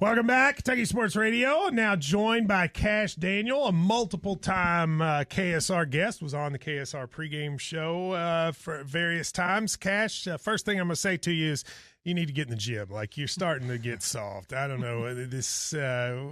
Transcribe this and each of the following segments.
Welcome back, Kentucky Sports Radio. Now joined by Kash Daniel, a multiple-time KSR guest, was on the KSR pregame show for various times. Kash, first thing I'm going to say to you is you need to get in the gym. Like, you're starting to get soft. I don't know.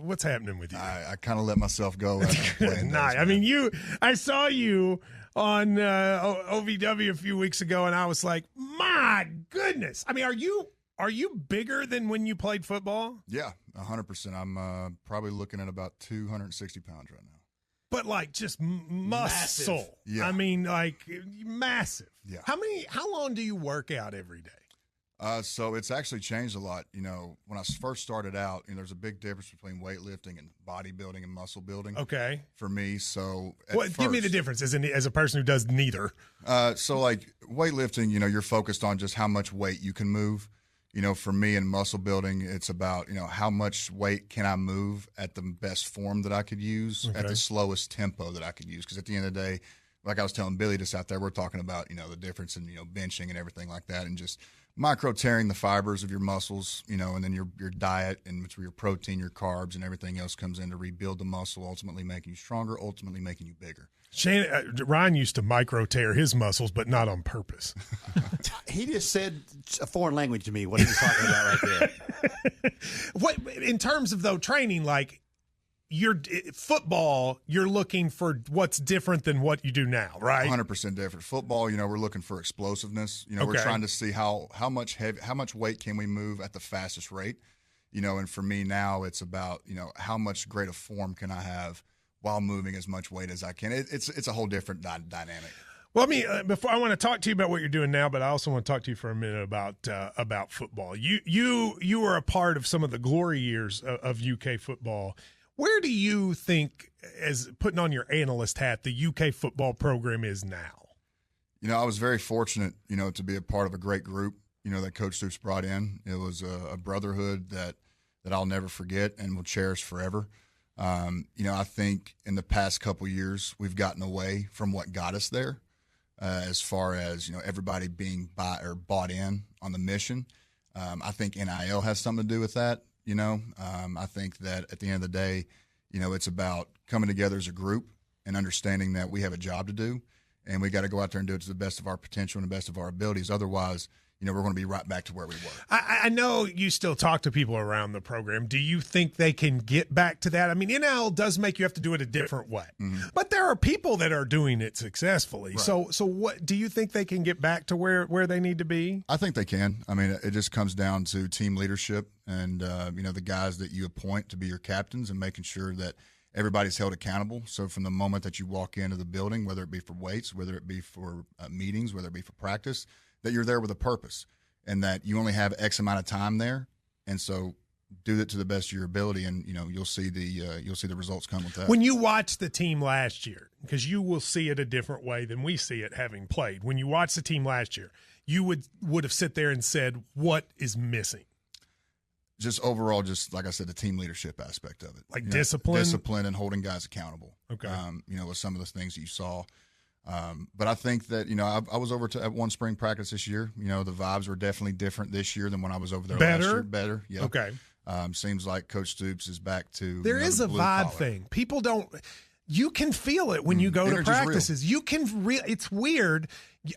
What's happening with you? I kind of let myself go after playing. Nah, I mean, I saw you on OVW a few weeks ago, and I was like, my goodness. I mean, are you bigger than when you played football? Yeah, 100%. I'm probably looking at about 260 pounds right now. But like just muscle. Massive. Yeah. I mean, like massive. Yeah. How long do you work out every day? So it's actually changed a lot. You know, when I first started out, there's a big difference between weightlifting and bodybuilding and muscle building. Okay. For me, so give me the difference as a person who does neither. So like weightlifting, you're focused on just how much weight you can move. For me in muscle building, it's about, how much weight can I move at the best form that I could use, at the slowest tempo that I could use. Because at the end of the day, like I was telling Billy just out there, we're talking about, the difference in, benching and everything like that, and just micro tearing the fibers of your muscles, and then your diet and your protein, your carbs, and everything else comes in to rebuild the muscle, ultimately making you stronger, ultimately making you bigger. Ryan used to micro tear his muscles, but not on purpose. He just said a foreign language to me. What are you talking about right there? What in terms of training, like football, you're looking for what's different than what you do now, right? 100% different. Football, we're looking for explosiveness. We're trying to see how much weight can we move at the fastest rate. And for me now, it's about how much greater form can I have while moving as much weight as I can. It's a whole different dynamic. Well, before I want to talk to you about what you're doing now, but I also want to talk to you for a minute about football. You were a part of some of the glory years of UK football. Where do you think, as putting on your analyst hat, the UK football program is now? I was very fortunate, to be a part of a great group, that Coach Stoops brought in. It was a brotherhood that I'll never forget and will cherish forever. I think in the past couple years, we've gotten away from what got us there, as far as, everybody being bought in on the mission. I think NIL has something to do with that. I think that at the end of the day, it's about coming together as a group and understanding that we have a job to do, and we got to go out there and do it to the best of our potential and the best of our abilities. Otherwise, we're going to be right back to where we were. I know you still talk to people around the program. Do you think they can get back to that? I mean, NIL does make you have to do it a different way, but there are people that are doing it successfully. Right. So what do you think they can get back to where they need to be? I think they can. I mean, it just comes down to team leadership and, the guys that you appoint to be your captains and making sure that everybody's held accountable. So from the moment that you walk into the building, whether it be for weights, whether it be for meetings, whether it be for practice, that you're there with a purpose and that you only have X amount of time there. And so do it to the best of your ability, and you'll see the results come with that. When you watch the team last year, because you will see it a different way than we see it having played. When you watch the team last year, you would have sit there and said, what is missing? Just overall, just like I said, the team leadership aspect of it. Like discipline and holding guys accountable. Okay. With some of the things that you saw. But I think that, I was over at one spring practice this year. The vibes were definitely different this year than when I was over there last year. Better. Yeah. Okay. Seems like Coach Stoops is back to There is a vibe thing. People don't – you can feel it when you go to practices. Real. You can it's weird.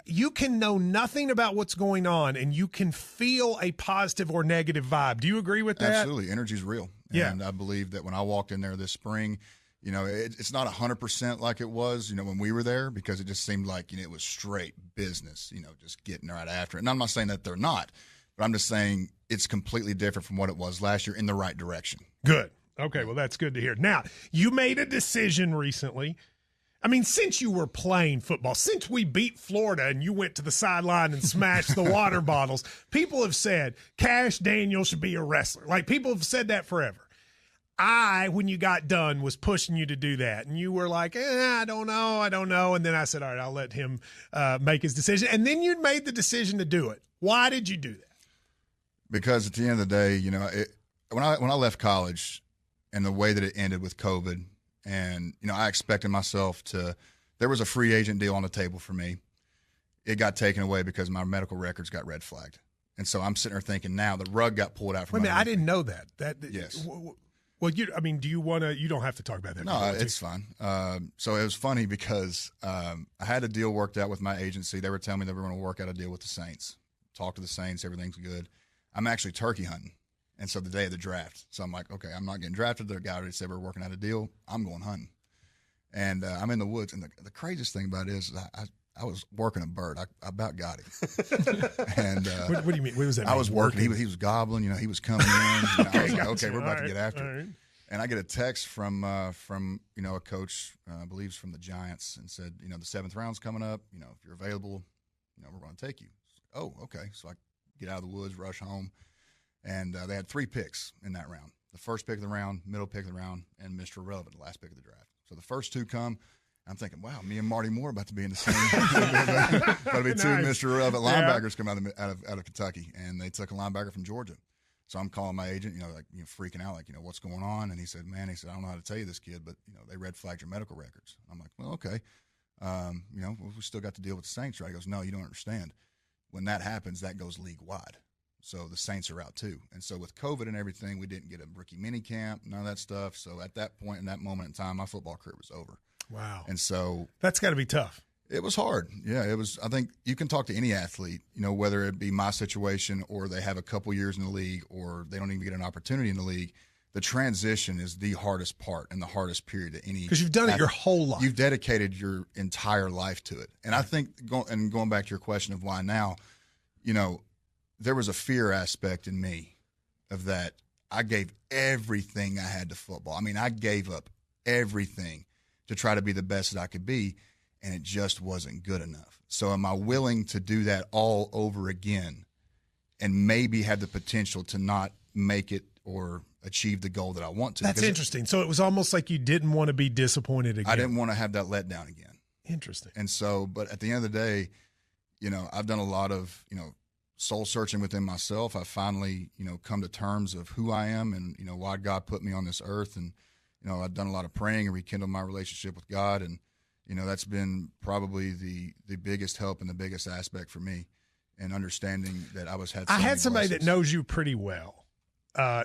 You can know nothing about what's going on, and you can feel a positive or negative vibe. Do you agree with that? Absolutely. Energy's real. Yeah. And I believe that when I walked in there this spring – it's not 100% like it was, when we were there, because it just seemed like, it was straight business, just getting right after it. And I'm not saying that they're not, but I'm just saying it's completely different from what it was last year in the right direction. Good. Okay, well, that's good to hear. Now, you made a decision recently. I mean, since you were playing football, since we beat Florida and you went to the sideline and smashed the water bottles, people have said Kash Daniel should be a wrestler. Like, people have said that forever. When you got done, was pushing you to do that. And you were like, I don't know. And then I said, all right, I'll let him make his decision. And then you made the decision to do it. Why did you do that? Because at the end of the day, when I left college and the way that it ended with COVID, and, I expected myself there was a free agent deal on the table for me. It got taken away because my medical records got red flagged. And so I'm sitting there thinking, now the rug got pulled out from Wait a minute, I underneath didn't me. know that. Yes. Well, do you want to? You don't have to talk about that. No, it's fine. So it was funny because I had a deal worked out with my agency. They were telling me they were going to work out a deal with the Saints. Talk to the Saints, everything's good. I'm actually turkey hunting, and so the day of the draft. So I'm like, okay, I'm not getting drafted. The guy already said we're working out a deal. I'm going hunting, and I'm in the woods. And the craziest thing about it is I was working a bird. I about got him. And what do you mean? What was that? I was working. He was gobbling. He was coming in. I was like, okay, we're about to get after it. Right. And I get a text from a coach, I believe it's from the Giants, and said, the 7th round's coming up. If you're available, we're going to take you. Oh, okay. So I get out of the woods, rush home, and they had 3 picks in that round. The first pick of the round, middle pick of the round, and Mr. Irrelevant, the last pick of the draft. So the first 2 come. I'm thinking, wow, me and Marty Moore about to be in the same. About to be 2 Mr. Irrelevant linebackers come out of Kentucky, and they took a linebacker from Georgia. So I'm calling my agent, freaking out, what's going on? And he said, I don't know how to tell you this, kid, but they red flagged your medical records. I'm like, well, okay, we still got to deal with the Saints, right? He goes, no, you don't understand. When that happens, that goes league wide. So the Saints are out too. And so with COVID and everything, we didn't get a rookie mini camp, none of that stuff. So at that point, in that moment in time, my football career was over. Wow. And so that's got to be tough. It was hard. Yeah, it was. I think you can talk to any athlete, whether it be my situation or they have a couple years in the league or they don't even get an opportunity in the league. The transition is the hardest part and the hardest period to any. Because you've done it your whole life. You've dedicated your entire life to it. And I think, going back to your question of why now, there was a fear aspect in me of that. I gave everything I had to football. I mean, I gave up everything to try to be the best that I could be, and it just wasn't good enough. So am I willing to do that all over again and maybe have the potential to not make it or achieve the goal that I want to? That's interesting. So it was almost like you didn't want to be disappointed again. I didn't want to have that letdown again. Interesting. And so, but at the end of the day, I've done a lot of, soul searching within myself. I finally, come to terms of who I am and, why God put me on this earth. And, I've done a lot of praying and rekindled my relationship with God. And, that's been probably the biggest help and the biggest aspect for me and understanding that I had somebody blessings. that knows you pretty well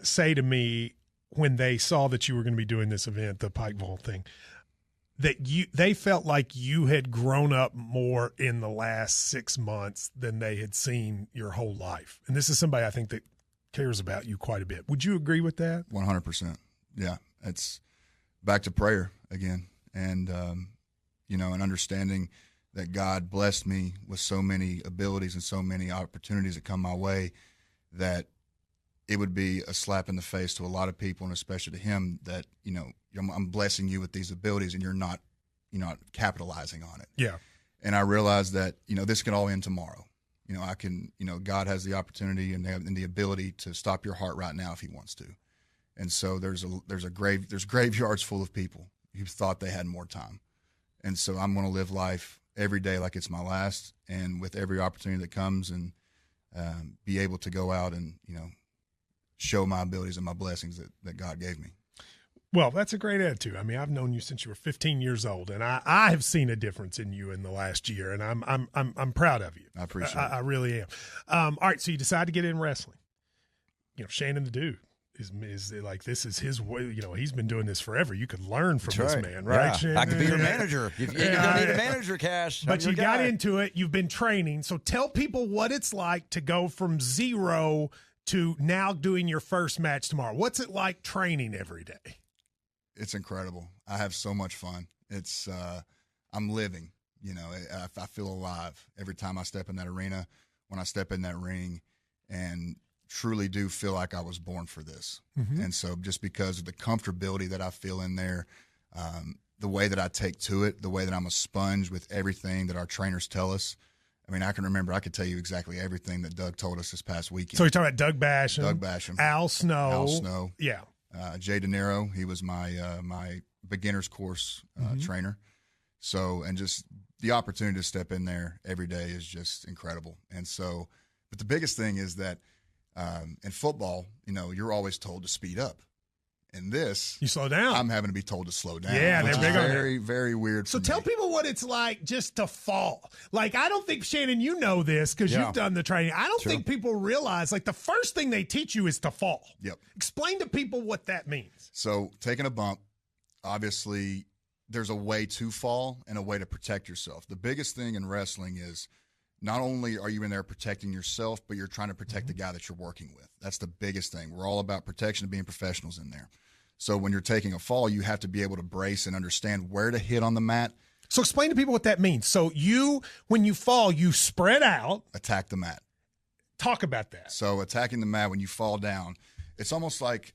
say to me when they saw that you were going to be doing this event, the Pikeville thing, that they felt like you had grown up more in the last 6 months than they had seen your whole life. And this is somebody I think that cares about you quite a bit. Would you agree with that? 100%. Yeah. It's back to prayer again. And, and understanding that God blessed me with so many abilities and so many opportunities that come my way that it would be a slap in the face to a lot of people, and especially to him, that, I'm blessing you with these abilities and you're not capitalizing on it. Yeah. And I realized that, this can all end tomorrow. I can, God has the opportunity and the ability to stop your heart right now if he wants to. And so there's graveyards full of people who thought they had more time. And so I'm going to live life every day like it's my last, and with every opportunity that comes, and be able to go out and, show my abilities and my blessings that God gave me. Well, that's a great attitude. I mean, I've known you since you were 15 years old, and I have seen a difference in you in the last year, and I'm proud of you. I appreciate it. I really am. All right, so you decide to get in wrestling. Shannon the Dude is like, this is his way. He's been doing this forever. You could learn from this man, right? Yeah. Shannon? I could be your manager. You're going to need a manager, Cash. But you got into it. You've been training. So tell people what it's like to go from zero to now doing your first match tomorrow. What's it like training every day? It's incredible. I have so much fun. It's I'm living. I feel alive every time I step in that arena, when I step in that ring, and truly do feel like I was born for this. Mm-hmm. And so just because of the comfortability that I feel in there, the way that I take to it, the way that I'm a sponge with everything that our trainers tell us. I mean, I could tell you exactly everything that Doug told us this past weekend. So you're talking about Doug Basham, Al Snow. Yeah. Jay De Niro, he was my beginner's course trainer. So, and just the opportunity to step in there every day is just incredible. And so, but the biggest thing is that in football, you're always told to speed up. In this, you slow down. I'm having to be told to slow down. Yeah, they're big on that. Very, very weird. So for tell me. people what it's like just to fall. Like, I don't think, Shannon, you know this because you've done the training. I don't think people realize, like, the first thing they teach you is to fall. Yep. Explain to people what that means. So taking a bump, obviously, there's a way to fall and a way to protect yourself. The biggest thing in wrestling is not only are you in there protecting yourself, but you're trying to protect the guy that you're working with. That's the biggest thing. We're all about protection and being professionals in there. So when you're taking a fall, you have to be able to brace and understand where to hit on the mat. So explain to people what that means. So when you fall, you spread out. Attack the mat. Talk about that. So attacking the mat when you fall down, it's almost like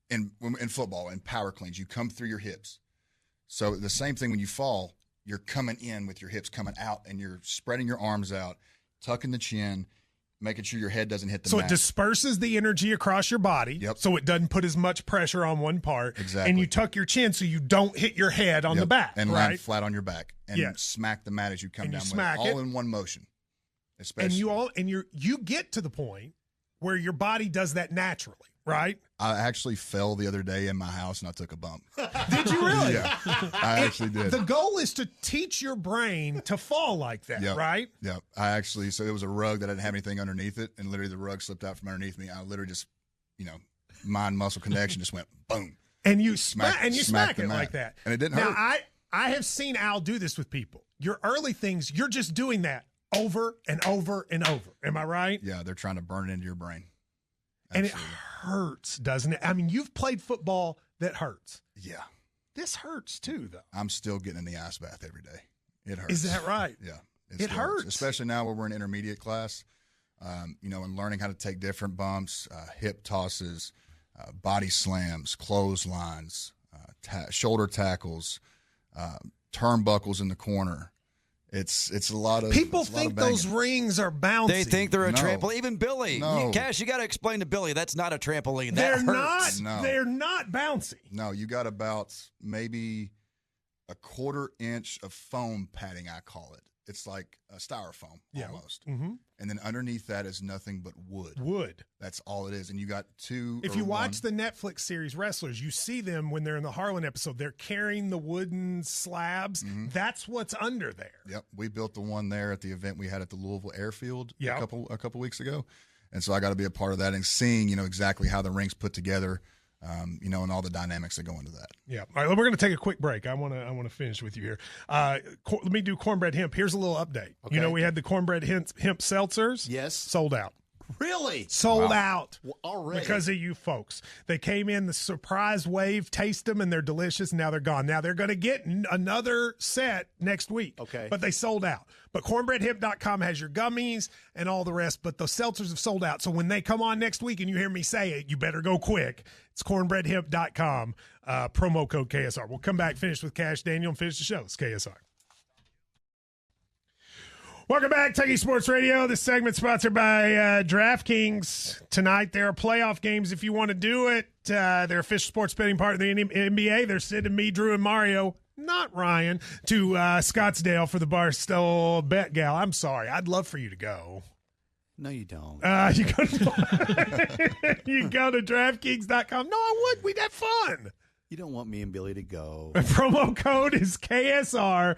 in football, in power cleans, you come through your hips. So the same thing when you fall, you're coming in with your hips coming out, and you're spreading your arms out, tucking the chin, making sure your head doesn't hit the mat. So it disperses the energy across your body. Yep. So it doesn't put as much pressure on one part. Exactly. And you tuck your chin so you don't hit your head on the back. And right? land flat on your back and smack the mat as you come and down. You smack with it. it. All in one motion. Especially. And you get to the point where your body does that naturally, right? I actually fell the other day in my house and I took a bump. Did you really? Yeah, I actually did. The goal is to teach your brain to fall like that, right? Yeah. So it was a rug that didn't have anything underneath it, and literally the rug slipped out from underneath me. I literally just, mind muscle connection just went boom. And you smack it mat. like that. And it didn't hurt. hurt. Now, I have seen Al do this with people. Your early things, you're just doing that over and over and over. Am I right? Yeah, they're trying to burn it into your brain. Absolutely. And it hurts, doesn't it? I mean, you've played football that hurts. Yeah. This hurts too, though. I'm still getting in the ice bath every day. It hurts. Is that right? Yeah. It hurts. Especially now where we're in intermediate class, and learning how to take different bumps, hip tosses, body slams, clotheslines, shoulder tackles, turnbuckles in the corner. It's a lot of people think those rings are bouncy. They think they're a No. trampoline. Even Billy, No. Cash, you got to explain to Billy that's not a trampoline. They're That hurts. not. No. They're not bouncy. No, you got about maybe a 1/4 inch of foam padding, I call it. It's like a styrofoam almost. Mm-hmm. And then underneath that is nothing but wood. Wood. That's all it is. And you got two. If you watch the Netflix series Wrestlers, you see them when they're in the Harlan episode. They're carrying the wooden slabs. Mm-hmm. That's what's under there. Yep, we built the one there at the event we had at the Louisville Airfield Yep. a couple weeks ago, and so I got to be a part of that and seeing exactly how the ring's put together, and all the dynamics that go into that. Yeah. All right, we're going to take a quick break. I want to finish with you here. Let me do cornbread hemp. Here's a little update. Okay. We had the cornbread hemp seltzers. Yes. Sold out. Really? Sold out. Already? Because of you folks. They came in the surprise wave, taste them, and they're delicious, and now they're gone. Now they're going to get another set next week. Okay. But they sold out. But cornbreadhemp.com has your gummies and all the rest, but the seltzers have sold out. So when they come on next week and you hear me say it, you better go quick. It's cornbreadhemp.com, promo code KSR. We'll come back, finish with Kash Daniel, and finish the show. It's KSR. Welcome back, Tucky Sports Radio. This segment sponsored by DraftKings. Tonight, there are playoff games if you want to do it. Their official sports betting partner of the NBA. They're sending me, Drew, and Mario, not Ryan, to Scottsdale for the Barstool Bet Gal. I'm sorry. I'd love for you to go. No, you don't. You go to DraftKings.com. No, I would. We'd have fun. You don't want me and Billy to go. Promo code is KSR.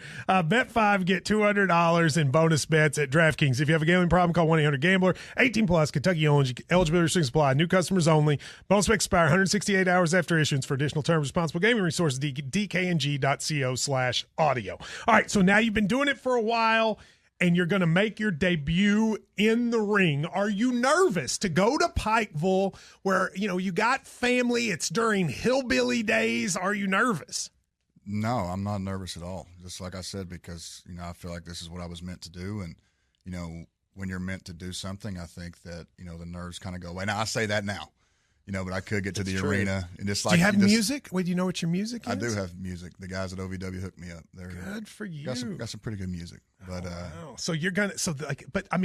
Bet 5, get $200 in bonus bets at DraftKings. If you have a gambling problem, call 1-800-GAMBLER. 18 plus, Kentucky eligibility restrictions apply. New customers only. Bonus bets expire 168 hours after issuance. For additional terms, responsible gaming resources, dkng.co/audio. All right, so now you've been doing it for a while, and you're going to make your debut in the ring. Are you nervous to go to Pikeville where, you got family? It's during hillbilly days. Are you nervous? No, I'm not nervous at all. Just like I said, because, I feel like this is what I was meant to do. And, when you're meant to do something, I think that, the nerves kind of go away. Now, I say that now, but I could get to the arena. And just do you have music? Wait, do you know what your music is? I do have music. The guys at OVW hooked me up. They're good for you. Got some pretty good music. But wow. So you're gonna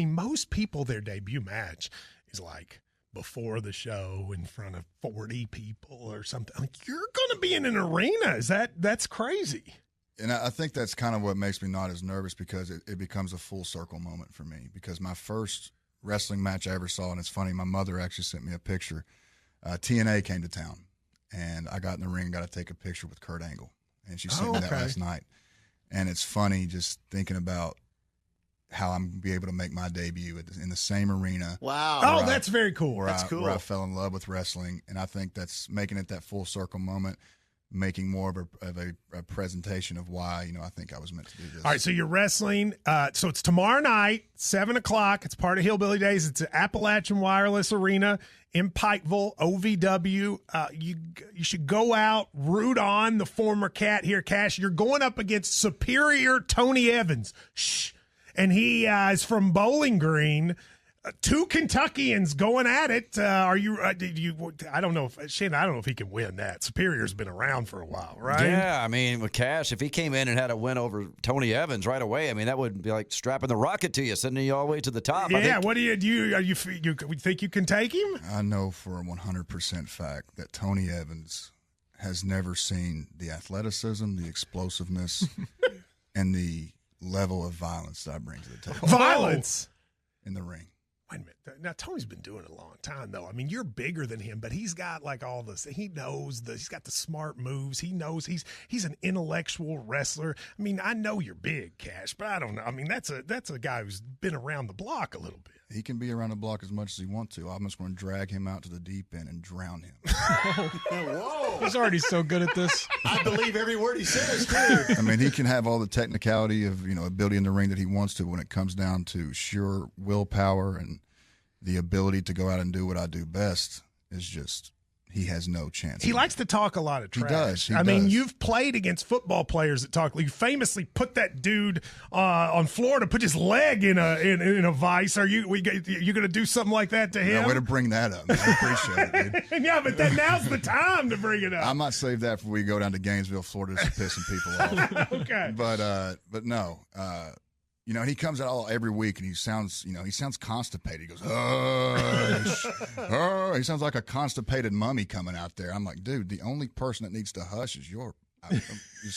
most people, their debut match is like before the show in front of 40 people or something. Like, you're gonna be in an arena. That's crazy. And I think that's kind of what makes me not as nervous, because it becomes a full circle moment for me. Because my first wrestling match I ever saw, and it's funny, my mother actually sent me a picture. TNA came to town, and I got in the ring and got to take a picture with Kurt Angle. And she sent me that last night. And it's funny just thinking about how I'm going to be able to make my debut in the same arena. Wow. Oh, that's very cool. Where That's cool. Where I fell in love with wrestling. And I think that's making it that full circle moment, making more of a presentation of why, I think I was meant to do this. All right, so you're wrestling. So it's tomorrow night, 7 o'clock. It's part of Hillbilly Days. It's at Appalachian Wireless Arena in Pikeville, OVW. You should go out, root on the former Cat here, Cash. You're going up against Superior Tony Evans. Shh. And he is from Bowling Green. Two Kentuckians going at it. I don't know if Shannon. I don't know if he can win that. Superior's been around for a while, right? Yeah, I mean, with Cash, if he came in and had a win over Tony Evans right away, I mean, that would be like strapping the rocket to you, sending you all the way to the top. Yeah. What do you think you can take him? I know for a 100% fact that Tony Evans has never seen the athleticism, the explosiveness, and the level of violence that I bring to the table. Violence in the ring. Wait a minute. Now, Tony's been doing it a long time, though. I mean, you're bigger than him, but he's got like all this. He knows he's got the smart moves. He knows he's an intellectual wrestler. I mean, I know you're big, Cash, but I don't know. I mean, that's a guy who's been around the block a little bit. He can be around the block as much as he wants to. I'm just going to drag him out to the deep end and drown him. Whoa. He's already so good at this. I believe every word he says, too. I mean, he can have all the technicality of, ability in the ring that he wants to. When it comes down to sheer willpower and the ability to go out and do what I do best, is just, he has no chance. He likes to talk a lot of trash. He I mean, does. you've played against football players that talk. You famously put that dude on Florida, put his leg in a vice. Are you going to do something like that to him? No way to bring that up. I appreciate it, dude. Yeah, but now's the time to bring it up. I might save that for we go down to Gainesville, Florida, to piss some people off. Okay. But no. He comes out every week and he sounds constipated. He goes, he sounds like a constipated mummy coming out there. I'm like, dude, the only person that needs to hush is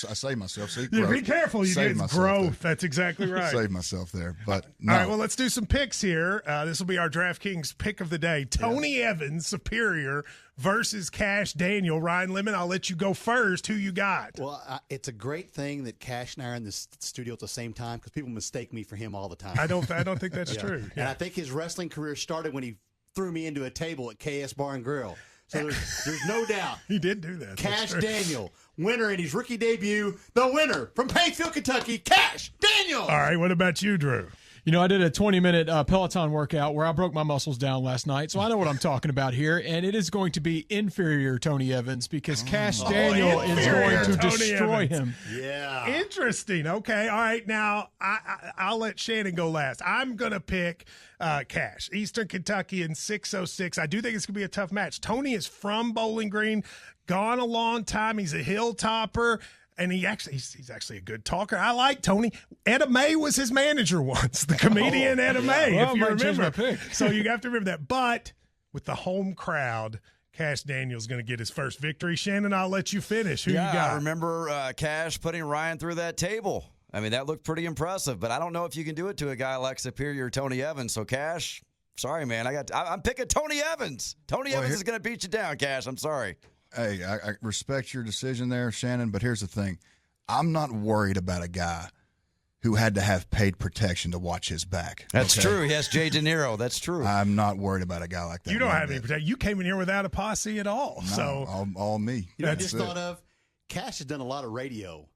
I save myself. See, yeah, be careful. You get growth. There. That's exactly right. Save myself there. But no. All right, well, let's do some picks here. This will be our DraftKings pick of the day. Tony Evans, Superior, versus Kash Daniel. Ryan Lemon, I'll let you go first. Who you got? Well, it's a great thing that Cash and I are in the studio at the same time because people mistake me for him all the time. I don't think that's true. Yeah. And I think his wrestling career started when he threw me into a table at KS Bar and Grill. So there's no doubt. He did do that. Kash Daniel, winner in his rookie debut, the winner from Paintsville, Kentucky, Kash Daniel. All right, what about you, Drew? I did a 20-minute Peloton workout where I broke my muscles down last night, so I know what I'm talking about here, and it is going to be inferior Tony Evans because Kash Daniel is going to destroy him. Yeah. Interesting. Okay. All right. Now, I'll let Shannon go last. I'm going to pick Kash. Eastern Kentucky in 606. I do think it's going to be a tough match. Tony is from Bowling Green, gone a long time. He's a hilltopper. And he's actually a good talker. I like Tony. Etta May was his manager once, the comedian Etta May, if you remember. So you have to remember that. But with the home crowd, Kash Daniel's going to get his first victory. Shannon, I'll let you finish. Who you got? I remember Cash putting Ryan through that table. I mean, that looked pretty impressive, but I don't know if you can do it to a guy like Superior Tony Evans. So, Cash, sorry, man. I'm picking Tony Evans. Tony Evans is going to beat you down, Cash. I'm sorry. Hey, I respect your decision there, Shannon, but here's the thing. I'm not worried about a guy who had to have paid protection to watch his back. That's true. He has Jay De Niro. That's true. I'm not worried about a guy like that. You don't have any protection. You came in here without a posse at all. No, so all me. I just thought of Cash has done a lot of radio.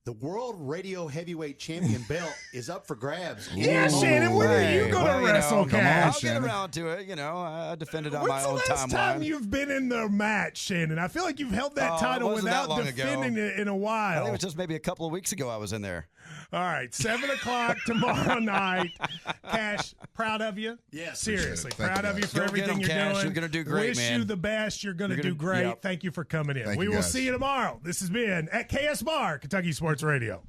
The World Radio Heavyweight Champion belt is up for grabs. Yeah, Shannon, when are you going to wrestle, Cash? I'll get around to it. I defended on my own timeline. When's the last time you've been in the match, Shannon? I feel like you've held that title without defending it in a while. I think it was just maybe a couple of weeks ago I was in there. All right, 7 o'clock tomorrow night. Cash, proud of you. Yes. Seriously, Thank proud you, of you guys. for Go everything get 'em, you're Cash. doing. You're gonna do great, Wish man. you the best. You're going to do great. Yep. Thank you for coming in. Thank We you, will guys. see you tomorrow. This has been at KS Bar, Kentucky Sports Radio.